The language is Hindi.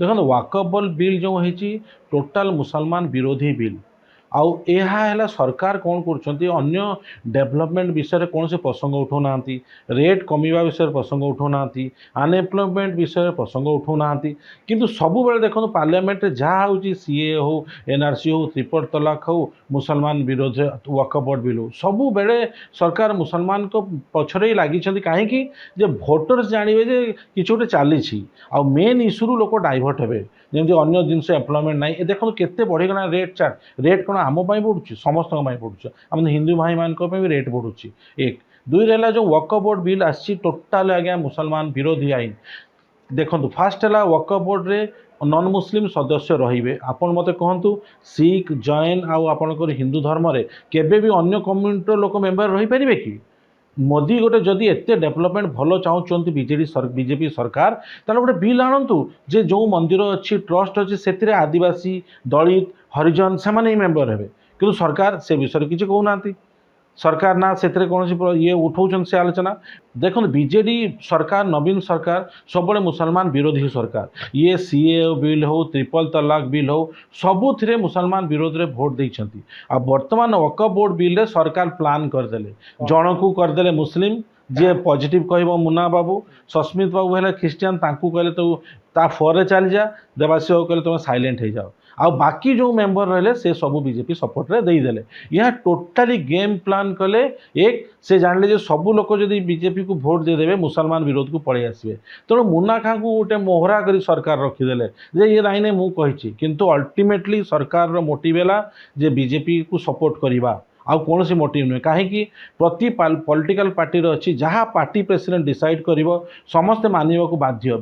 देखो वाकबल बिल जो होती टोटाल मुसलमान विरोधी बिल आउ यह सरकार कौन कर डेवलपमेंट विषय कौन से प्रसंग उठाऊना रेट कमिवा विषय प्रसंग उठाऊना अनएम्प्लॉयमेंट विषय प्रसंग उठाऊना किंतु सबु बेले देखो पार्लियामेंट जहाँ हो सीए हो एनआरसी हो ट्रिपल तलाक हो मुसलमान विरोध वक्फ बोर्ड बिल हो सबु बेले सरकार मुसलमान को पछरे ही लगी कहीं भोटर्स जानवे जे कि गोटे चली मेन इश्यू लोक डाइवर्ट हे जमी अन्य जिनस एम्प्लॉयमेंट ना देखो केते बढ़ीगला रेट चार्ट रेट कौन आम बढ़ुची समस्त बढ़ुची आम हिंदू भाई मान भी रेट बढ़ुची एक दुई रहा जो वक्फ बोर्ड बिल आसी टोटाल आज्ञा मुसलमान विरोधी आईन देखो फास्ट है वक्फ बोर्ड रे नॉन मुस्लिम सदस्य रे आपड़ मत कहतु सिख जैन आपर हिंदू धर्म रे केबे भी अन्य कम्युनिटी लोक मेम्बर रही पारे कि मोदी गोटे जदि एत डेवलपमेंट भल चाहते बीजेपी सरकार ताले गोटे बिल आणतु जे जो मंदिर अच्छी ट्रस्ट अच्छी से आदिवासी दलित हरिजन से ही मेम्बर हे कि सरकार से विषय किसी कहूना सरकार ना से कौन ये उठाऊन से आलोचना देखो बीजेडी सरकार नवीन सरकार सब मुसलमान विरोधी सरकार ये सीए बिल हो ट्रिपल तलाक बिल हो सबुथिरे मुसलमान विरोध रे भोट देइछंती आ वर्तमान वक्फ बोर्ड बिल रे सरकार प्लान करदेले जनकू करदेले मुस्लिम जे पॉजिटिव कहबो मुन्ना बाबू सस्मित बाबू है ख्रिस्टियन तांकू कहले तो ता फरे चली जा देवासी बाबू कहले तुम साइलेंट हो जाओ आ बाकी जो मेंबर रहे से सब बीजेपी सपोर्ट रे देदेले यह टोटाली गेम प्लान कले एक से जानले जे सबू लोक जदि बीजेपी को भोट देदेवे मुसलमान विरोध को पड़े आसबे तेणु मुन्ना खां को गोटे मोहरा करी सरकार रखीदेले जे ये नाई नहीं मुझे किंतु अल्टीमेटली सरकार मोटिव है जे बीजेपी को सपोर्ट करवा आउ कौन सी मोटिव नुहे कहीं प्रति पॉलिटिकल पार्टी अच्छी जहाँ पार्टी प्रेसिडेंट डिसाइड कर समस्ते मानवा को बाध्य।